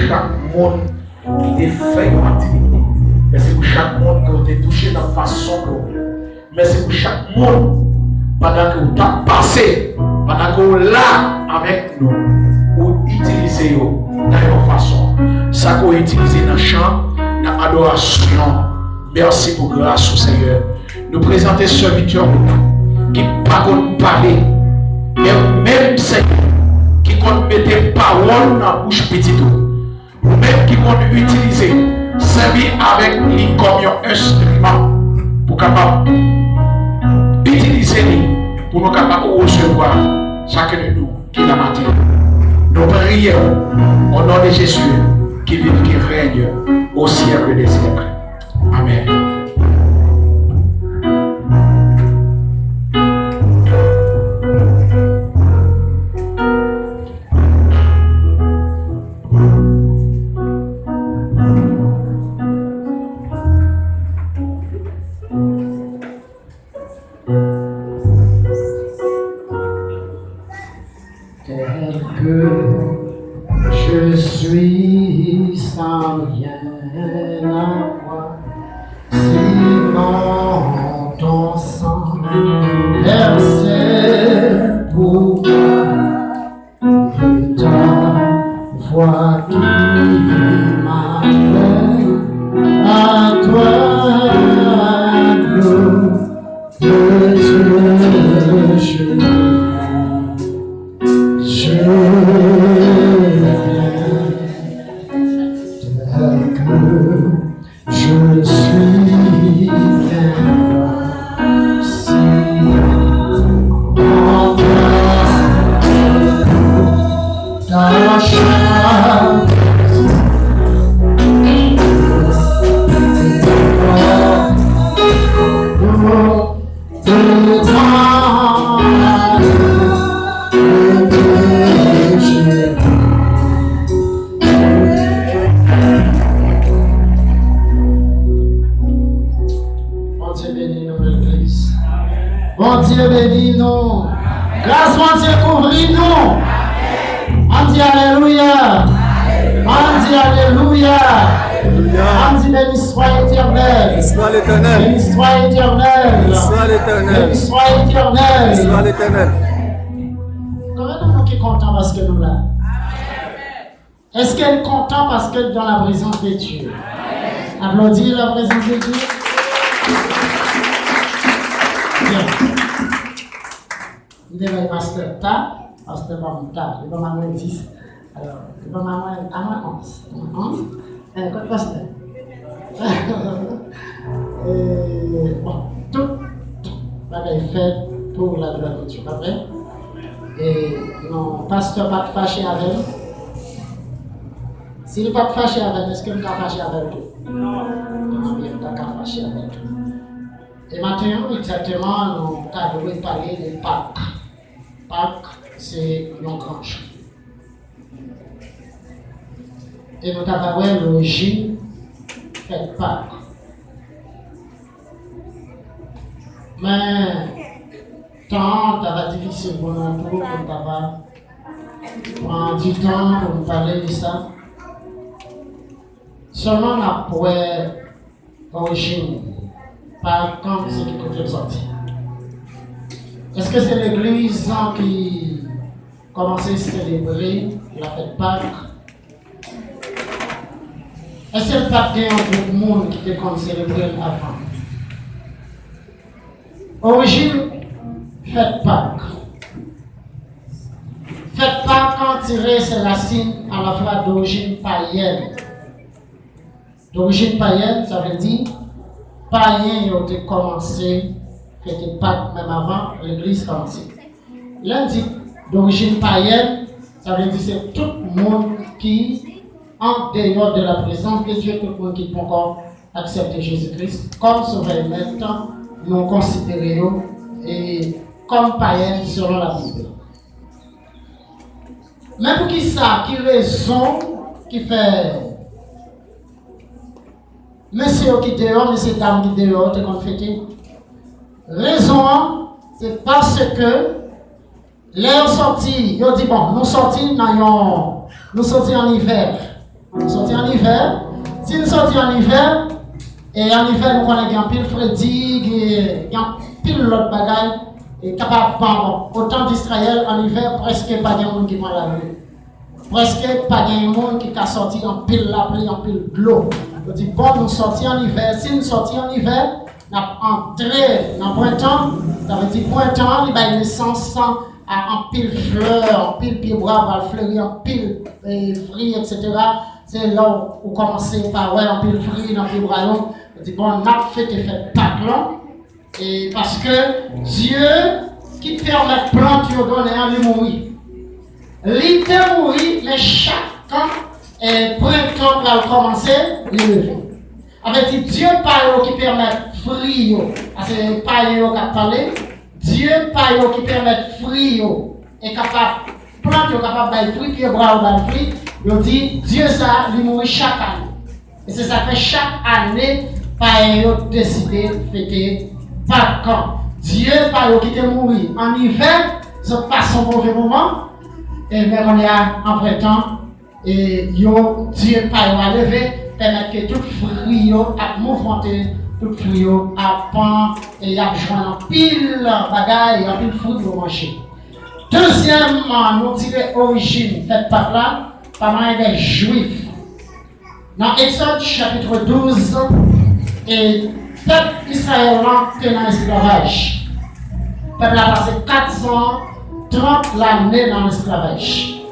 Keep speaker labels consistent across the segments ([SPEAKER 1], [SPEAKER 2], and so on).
[SPEAKER 1] chaque monde qui est fait une activité. Merci pour chaque monde qui a été touché de la façon que. Merci pour chaque monde pendant que vous avez passé, pendant que vous êtes là avec nous, vous utilisez de la façon. Ça que vous utilisez dans le chant, dans l'adoration. Merci pour grâce au Seigneur. Nous présenter ce serviteur qui ne peut pas parler, mais même Seigneur qui compte mettre des paroles dans la bouche petite, ou même qui compte utiliser, servir avec lui comme un instrument pour capable utiliser lui pour nous capables de recevoir chacun de nous qui l'a matin. Nous prions au nom de Jésus qui vit, qui règne au siècle des siècles. Amen.
[SPEAKER 2] Je suis sans rien avoir, sinon ton sang versé pour moi, et ta voix qui m'appelle à toi, nous, je suis si en ta chair Bon Dieu bénis nous. Grâce mon Dieu couvrit nous. On dit Alléluia. On dit Alléluia. On dit béni soit éternel.
[SPEAKER 3] Béni soit l'éternel.
[SPEAKER 2] Béni soit éternel.
[SPEAKER 3] Béni soit l'éternel.
[SPEAKER 2] Béni soit éternel.
[SPEAKER 3] Béni soit l'éternel.
[SPEAKER 2] Combien de gens qui sont contents parce que nous là? Est-ce qu'elle est contente parce qu'elle est dans la présence de Dieu? Applaudis la présence de Dieu. Bien. Il devait être pasteur ta, pasteur pas mon ta, il va m'amener 10. Alors, il va m'amener à ma 11. 11? Quoi pasteur? Bon, tout va être fait pour la gloire de Dieu, pas vrai? Et non, pasteur pas fâché avec nous. S'il n'est pas fâché avec nous, est-ce qu'il n'est pas fâché avec nous? Non, il n'est pas fâché avec nous. Et maintenant, exactement, nous avons parlé de Pâques. Pâques, c'est un grand chant. Et nous avons parlé de l'origine de Pâques. Mais, tant ça difficile pour nous pour prendre du temps pour nous parler de ça. Seulement, on a pour l'origine. Par contre, c'est qui côté sorti. Est-ce que c'est l'église qui commençait à célébrer la fête Pâques? Est-ce que le Pâques est un groupe de monde qui était célébré avant? Origine, fête Pâques. Fête Pâques, quand tiré, c'est la signe à la fois d'origine païenne. D'origine païenne, ça veut dire païens ont commencé, fêter Pâques même avant l'église commençait. Lundi d'origine païenne, ça veut dire que c'est tout le monde qui, en dehors de la présence de Dieu, tout le monde qui peut encore accepter Jésus-Christ comme sauveur. Maintenant, nous considérons et comme païens selon la Bible. Mais pour qui ça, qui raison qui fait monsieur qui dehors, monsieur dame qui dehors, tu qu'on fêter. Raison, c'est parce que les sortis, ils ont dit bon, nous sortis en hiver. Nous sortis en hiver. Si nous sortis en hiver, et en hiver, nous connaissons un pile fatigue, et un pile l'autre bagaille, et capable de autant d'Israël en hiver, presque pas de monde qui prend la rue. Presque pas de monde qui a sorti en pile la pluie, en pile de l'eau. Je dis, bon, nous sortis en hiver. Si nous sortis en hiver, nous entré dans le printemps, ça veut dire printemps, il y a une naissance en pile fleurs, en pile pied bras, va fleurir, en pile fruits, etc. C'est là où commencer par ouais, en pile fruits, en pile bras long. Je dis, bon, on a fait Pâques là. Et parce que Dieu qui permet de planter de donner à lui mourir. Il te mourir, mais chaque temps, printemps va commencer, il lever. Avec Dieu par qui permet de fruits, c'est pas eux qui parlé. Dieu par qui permet de fruits, est capable de planter, capable de fruits, qui est bras ou de fruits. Il dit, Dieu ça, il mourit chaque année. Et c'est ça fait chaque année, par eux décider de fêter. Pas quand Dieu par qui te mourir en hiver, ça passe un mauvais moment. Et même on est en printemps, et Dieu par lever, permettre que tout fruit a mouvementé, tout fruit a pan et a joint en pile bagaille et en pile fruit pour manger. Deuxièmement, nous tirons origine faite par là, par mal des Juifs. Dans Exode chapitre 12, et peuple israélien était dans l'esclavage. Le peuple a passé 430 l'année dans l'esclavage.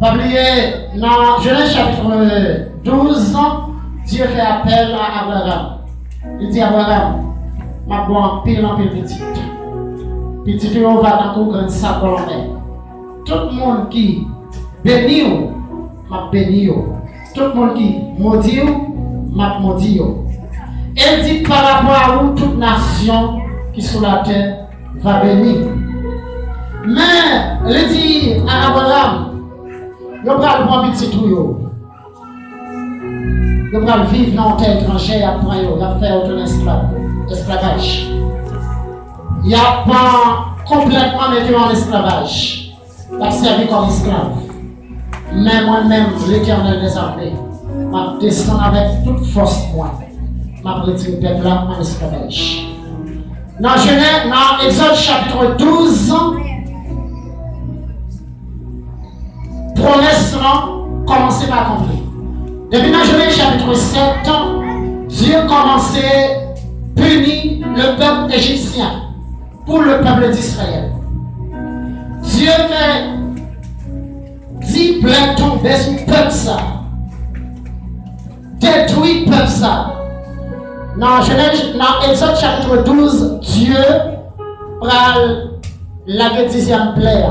[SPEAKER 2] Pas oublier, dans Genèse chapitre 12, Dieu fait appel à Abraham. Il dit à Abraham, ma bonne pile en pile petite. Petite, on va dans le grand sac en mer. Tout le monde qui bénit, m'a béni. Tout le monde qui maudit, m'a maudit. Elle dit par rapport à vous, toute nation qui sur la terre va bénir. Mais, elle dit à Abraham, vous allez prendre petit tout. Vous allez vivre dans une terre étrangère après, vous allez faire un esclavage. Il n'y a pas complètement mis en esclavage. Vous allez servir comme esclave. Mais moi-même, l'Éternel des armées, je descends avec toute force moi. Ma retire le peuple en esclavage. Dans Genèse, dans Exode chapitre 12, promesse commencez par accomplir. Depuis dans Genèse chapitre 7, Dieu commençait à punir le peuple égyptien pour le peuple d'Israël. Dieu fait 10 plaies tomber sur le peuple ça. Détruit le peuple ça. Dans Exode chapitre 12, Dieu prend la 10e plaie.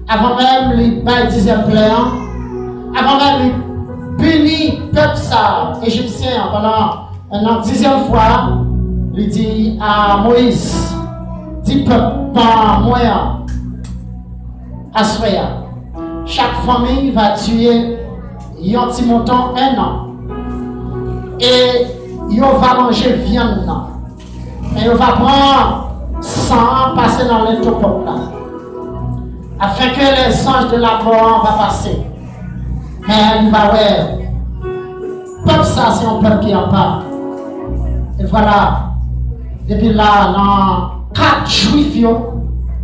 [SPEAKER 2] Avant même les 10e plaie, avant même les punir le peuple égyptien pendant une 10e fois, il dit à Moïse, dit peuple, par moyen, à Soya, chaque famille va tuer un petit montant 1 an. Et il va manger viande. Et il va prendre sang, passer dans les topotes là. Afin que les anges de la mort va passer. Mais il va voir. Peuple ça, c'est un peuple qui en parle. Et voilà. Depuis là, dans 4 juifs,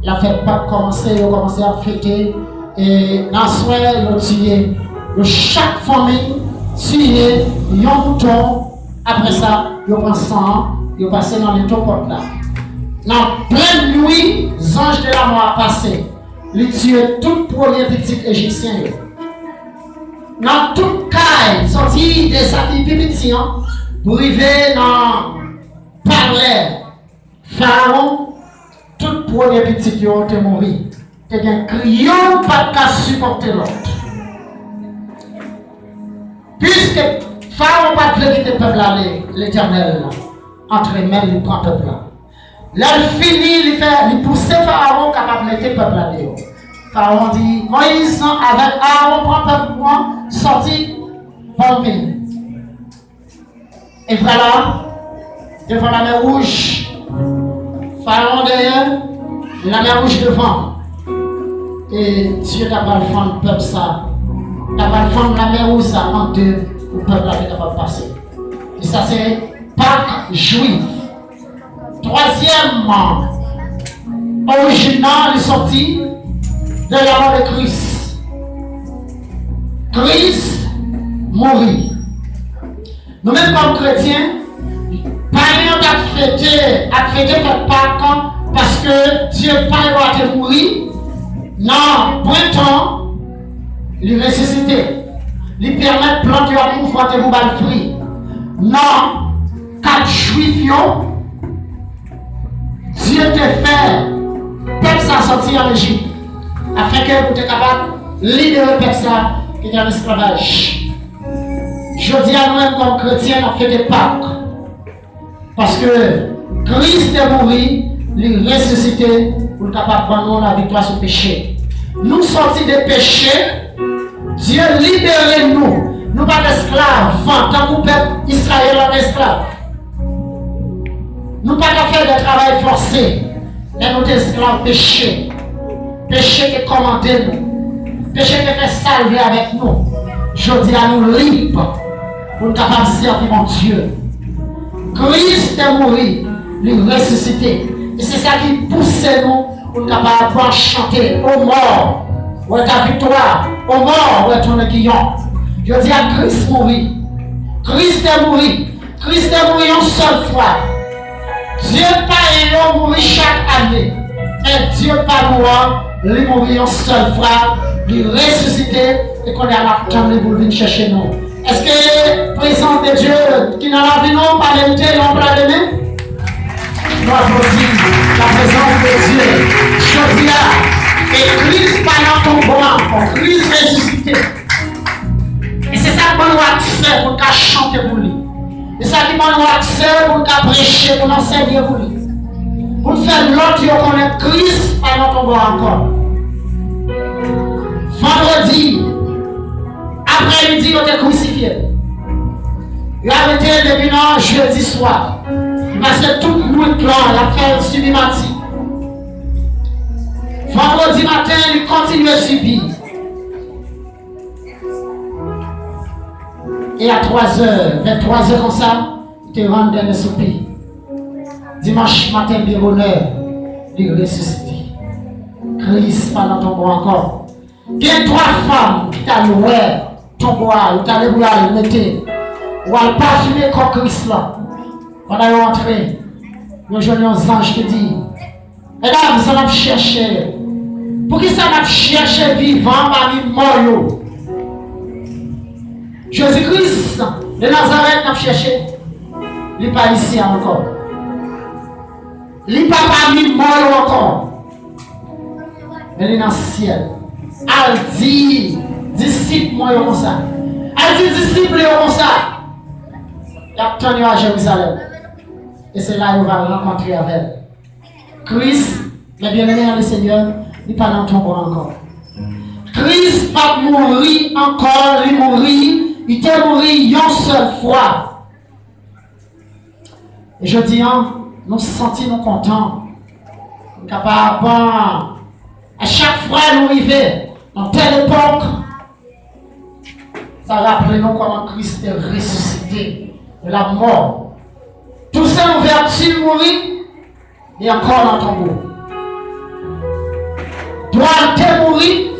[SPEAKER 2] la fête pas commencé, ils ont commencé à fêter. Et dans ce soir, ils ont tué. Chaque famille tué un mouton. Après ça, ils prennent sang, ils passent dans les topotes là. Dans pleine nuit, les anges de la mort passé. Ils tuent tout premier petit égyptien. Dans toute caille, sorti des habits petits, pour arriver dans parler, Pharaon, tout premier petit qui ont été morts. C'est un criant pas qu'à supporter l'autre. Puisque Pharaon va quitter le peuple là, l'Éternel, entre les mains, il prend le peuple là. Là, il finit, il pousse Pharaon capable de mettre le peuple là. Pharaon dit, Moïse, avec Aaron, prend le peuple moi, sorti, bon pays. Et voilà, devant la mer rouge, Pharaon derrière, la mer rouge devant. Et Dieu n'a pas le fond le peuple ça, la femme la mer où ça en deux, le peuple est capable de passer. Et ça, c'est Pâques juif. Troisièmement, original est sorti de la mort de Christ. Christ mourit. Nous-mêmes, comme chrétiens, païens à fêter notre Pâques parce que Dieu pas été mourir. Non, bon temps, il ressuscité. Il permet de planter un mouvement de vous fruit. Non, 4 juifs, Dieu te fait, peuple ça sorti en Égypte, afin que vous soyez capable de libérer le peuple ça qui est en esclavage. Je dis à nous-mêmes comme chrétiens, on fait des Pâques. Parce que Christ est mort, il est ressuscité pour être capable de prendre la victoire sur le péché. Nous sortis des péchés, Dieu libère nous. Nous pas d'esclaves, tant que le peuple Israël est esclave. Nous pas qu'à faire de travail forcé. Mais nous sommes esclaves péché. Péché qui commande nous. Péché qui fait salver avec nous. Je dis à nous libres pour nous capables de servir mon Dieu. Christ est mort, il est ressuscité. Et c'est ça qui pousse nous pour nous capables de chanter aux morts. Où est ta victoire? Aux morts, où est ton guillon? Je dis à Christ mourir. Christ est mort. Christ est mort une seule fois. Dieu pas mourir chaque année. Mais Dieu pas mourir, il mourir une seule fois. Il ressuscité et qu'on est à la tombe pour venir chercher nous. Est-ce que la présence de Dieu qui n'a la vie non pas l'aimer, non pas l'aimer? Moi je vous dis, la présence de Dieu, je dis là, et Christ pas dans ton bras, Christ ressuscité. Et c'est ça qui m'a accès pour chanter pour lui. Et c'est ça qui m'a accès pour prêcher, pour enseigner pour lui. Pour faire l'autre qui connaît Christ pas dans ton bras encore. Vendredi, après-midi, on est crucifié. Il a arrêté depuis jeudi soir. Il passait tout le monde là, il a fait le subimati. Vendredi matin, il continue à subir. Et à 3h, vers 3h comme ça, il te rend dans le soupir. Dimanche matin, bien bonheur, il est ressuscité. Christ pas dans ton bois encore. Il y a 3 femmes qui t'ont loué ton bois, ou t'as le bois, le mettez, ou à parfumer comme Christ là. Pendant qu'ils rentrent, le jeune ange qui dit, mesdames, ça m'a cherché. Pour qui ça m'a cherché vivant, parmi mort? Jésus-Christ de Nazareth m'a cherché. Il n'est pas ici encore. Il n'est pas parmi mort encore. Mais il est dans le ciel. Elle dit, disciple moi comme ça. Elle dit, disciple comme ça. Il a tenu à Jérusalem. Et c'est là qu'on va rencontrer avec elle. Christ, les bien-aimés dans le Seigneur, il n'est pas dans ton bras encore. Christ va mourir encore, il mourit. Il est mort une seule fois. Et je dis, nous sentons contents. Nous sommes capables, à chaque fois nous arrivons, dans telle époque, ça rappelle nous comment Christ est ressuscité de la mort. Tout ça, nous vertu mourir, il est encore dans ton tombeau. Droit mourir,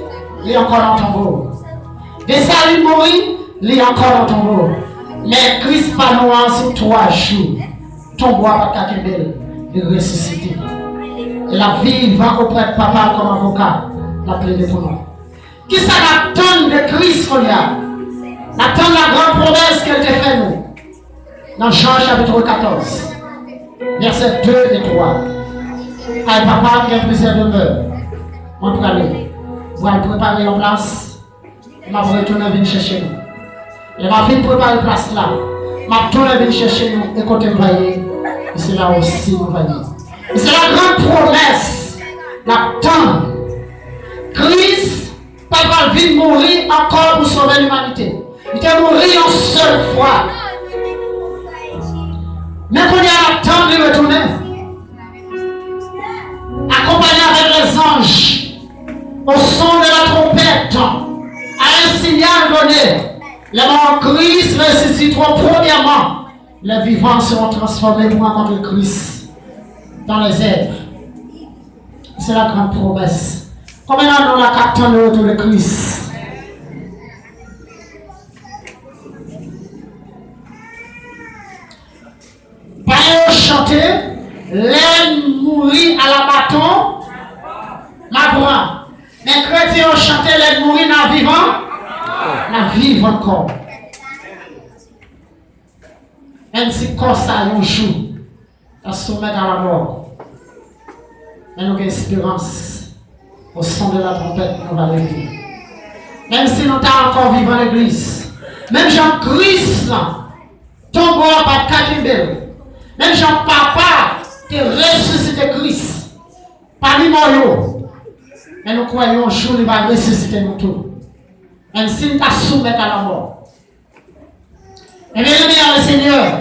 [SPEAKER 2] il est encore dans ton tombeau. Des saluts mourir, il est encore dans ton tombeau. Mais Christ pas nous sur 3 jours. Ton bois pas belle, il est ressuscité. Et la vie va auprès de papa comme avocat, la plaide pour nous. Qui ça l'attend de Christ, Folia? L'attend la grande promesse qu'elle te fait nous. Dans Jean chapitre 14, versets 2 et 3. Aïe papa, qui a plusieurs demeures. On peut aller. Vous allez préparer une place. Et ma vous retourner venir chercher nous. Et ma vie préparer une place là. Ma tourne venir chercher nous. Et côté voyez. Et c'est là aussi nous voyez. Et c'est la grande promesse. L'attend. Christ, papa vient mourir encore pour sauver l'humanité. Il est mort une seule fois. Mais quand il y a l'attente de retourner, accompagné avec les anges, au son de la trompette, à un signal donné. Les morts Christ ressusciteront premièrement. Les vivants seront transformés pour rencontrer Christ dans les airs. C'est la grande promesse. Combien d'entre nous la captons le retour de Christ? Pas chanter, l'aime mourir à la bâton, ma voix. Mais chrétiens ont chanté, l'aime mourir dans le vivant, la vivre encore. Même si comme ça, on joue, on se soumet à la mort. Mais nous avons espérance. Au son de la trompette, nous allons lever. Même si nous sommes encore vivants à l'église. Même Jean-Christ, ton bois pas Kakibel. Même Jean-Papa, qui ressuscité Christ. Pas lui mort. Mais nous croyons un jour, il va ressusciter nous tous. Même si nous sommes soumis à la mort. Et bien, le Seigneur,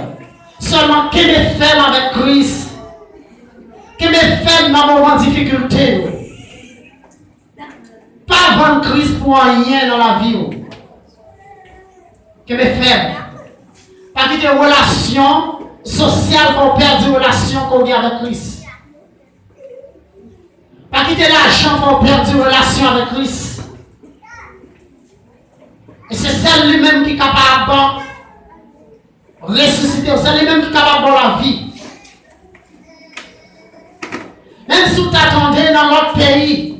[SPEAKER 2] seulement qui me fait avec Christ, qui me fait dans moment de difficulté. Pas vendre Christ pour rien dans la vie. Que me fait. Pas quitter relation sociale qu'on perd de relation qu'on a avec Christ. Pas quitter l'argent qu'on perd de relation avec Christ. Et c'est celle lui-même qui est capable de ressusciter. C'est lui-même qui est capable de la vie. Même si vous t'attendez dans l'autre pays.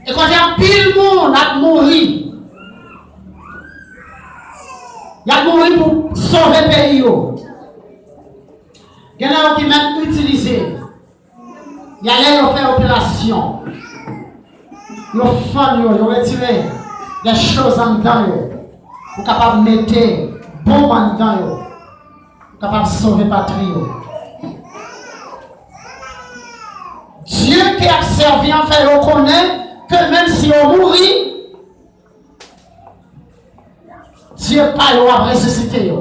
[SPEAKER 2] Et quand il y a pile monde à mourir, il y a mourir pour sauver le pays. Il y en a qui même utilisé. Il y a les faire opération. Ils font, ils retiré des choses en dedans. Pour capable de mettre bombe en dedans. Pour capable de sauver la patrie. Dieu qui a servi en fait reconnaître que même si on mourit, Dieu pas va ressusciter.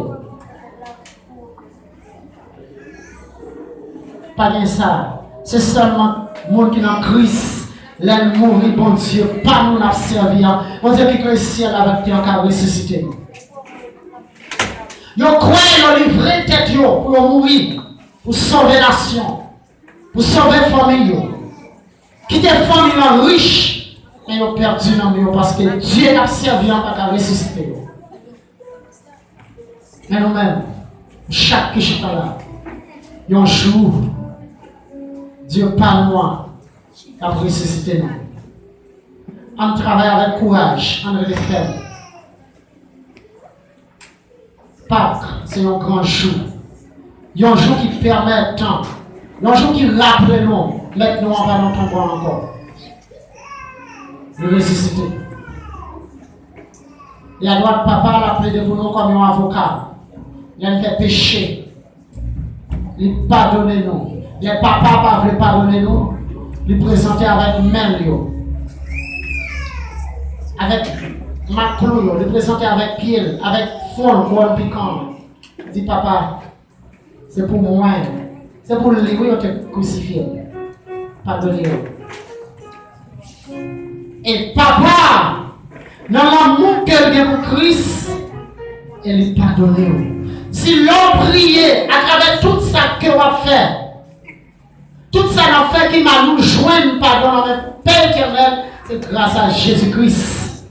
[SPEAKER 2] Pas de ça. C'est seulement le monde qui est en Christ. L'un mourir, bon Dieu, pas nous n'a servi. Bon Dieu qui est le ciel avec toi qui a ressuscité. Vous croyez dans les vraies têtes pour mourir, pour sauver la nation, pour sauver la famille. Qui des familles riches, mais ils ont perdu dans le parce que Dieu n'a servi en tant qu'à ressusciter. Mais nous-mêmes, chaque qui est là, un jour, Dieu parle moi, qui a ressuscité nous. On travaille avec courage, on le fait. Pâques, c'est un grand jour. Un jour qui permet tant. Un jour qui rappelle nous. Maintenant, on va nous tomber encore. Le ressusciter. Et à droite, papa l'a plaidé pour nous comme un avocat. Il a fait péché. Il pardonne nous. Les papas ne veulent pardonner nous. Il présenter avec main. Avec maclou, il présenter avec pied, avec fond, bon piquant. Il dit papa, c'est pour moi. C'est pour lui, il te crucifié. Pardonnez-le. Et papa, dans l'amour qu'elle a pour Christ, elle pardonne. Si l'on priait à travers tout ça que l'on a fait, tout ça qu'on fait qui m'a nous joint pardon avec Père éternel, c'est grâce à Jésus-Christ.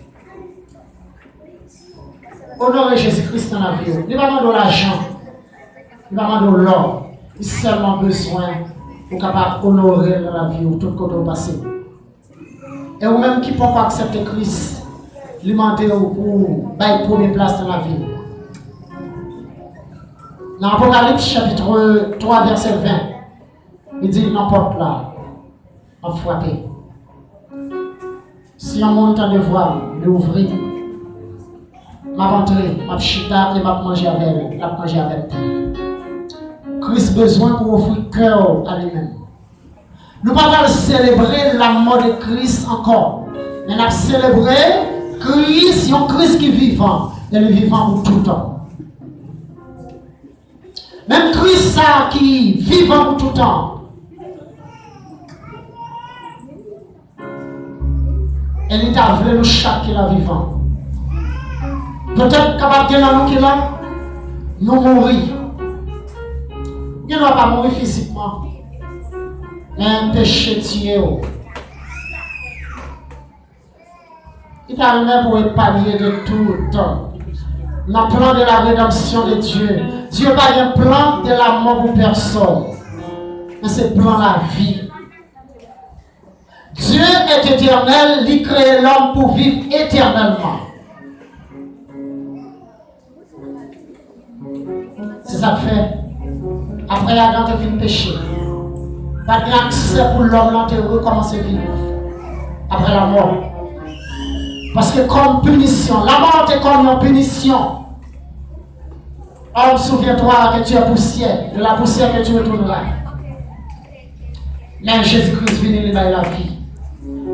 [SPEAKER 2] Honorer Jésus-Christ dans la vie. Il n'y a pas de l'argent, il n'y a pas de l'or. Il a seulement besoin pour capable honorer dans la vie ou tout côté au passé. Et ou même qui ne peut pas accepter Christ, lui demander pour la première place dans la vie. Dans Apocalypse chapitre 3 verset 20, il dit n'importe là, on frappé. Si on monte en devoir, l'ouvrir, m'a rentré, m'a chita et m'a mangé avec. Christ besoin pour offrir cœur à lui-même. Nous ne pouvons pas célébrer la mort de Christ encore. Mais nous célébrer Christ, un Christ qui est vivant. Et il est vivant pour tout le temps. Même Christ ça, qui est vivant pour tout le temps. Et il t'a voulu nous chaque qui est vivant. Peut-être capable de nous qui là, nous mourir. Il ne doit pas mourir physiquement. Mais un péché tué. Il t'a même pour épargner de tout le temps. Dans le plan de la rédemption de Dieu. Dieu n'a pas un plan de la mort pour personne. Mais c'est le plan de la vie. Dieu est éternel, il crée l'homme pour vivre éternellement. C'est ça que fait. Après Adam a fait le péché. Pas d'accès pour l'homme de recommencer à vivre. Après la mort. Parce que comme punition, la mort est comme une punition. Homme, souviens-toi que tu es poussière, de la poussière que tu retourneras. Mais Jésus-Christ vient lui donner la vie.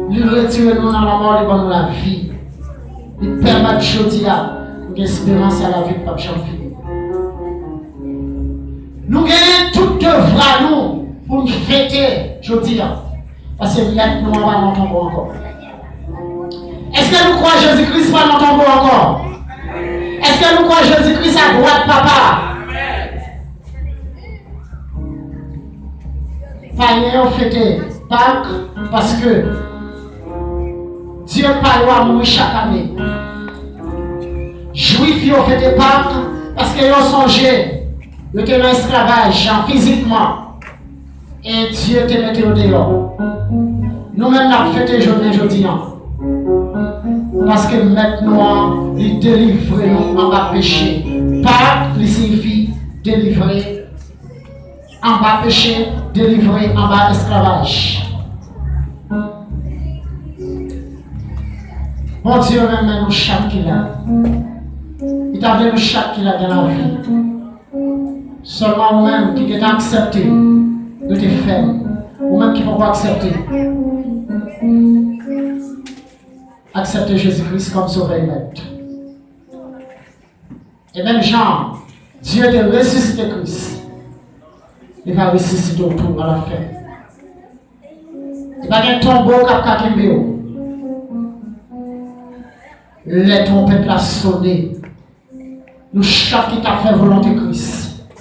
[SPEAKER 2] Il retire nous dans la mort, il donne la vie. Il permet de choisir l'espérance à la vie de Pape Jean-Philippe. Nous gagnons toute œuvre à nous pour nous fêter, je dis. Parce que nous n'avons pas notre tombeau encore. Est-ce que nous croyons Jésus-Christ pas notre tombeau encore? Est-ce que nous croyons Jésus-Christ à droite, papa? Païens ont fêté Pâques parce que Dieu pas mourir chaque année. Juifs ont fêté Pâques parce qu'ils ont songé. Ils étaient dans l'esclavage physiquement. Et Dieu te mettait au dehors. Nous-mêmes, nous avons fêté aujourd'hui. Parce que maintenant, il délivre nous en bas péché. Pâques, il signifie délivrer en bas péché, délivrer en bas esclavage. Bon Dieu, même nous chaque qu'il a. Il t'a vu nous chaque qu'il a dans la vie. Seulement vous-même qui êtes accepté de te faire, vous-même qui ne pouvez pas accepter. Accepter Jésus-Christ comme sauveur et maître. Et même Jean, Dieu t'a ressuscité Christ. Il va ressusciter autour à la fin. Il va y avoir un tombeau qui a été les trompettes la sonné. Nous chaque qui t'a fait volonté Christ.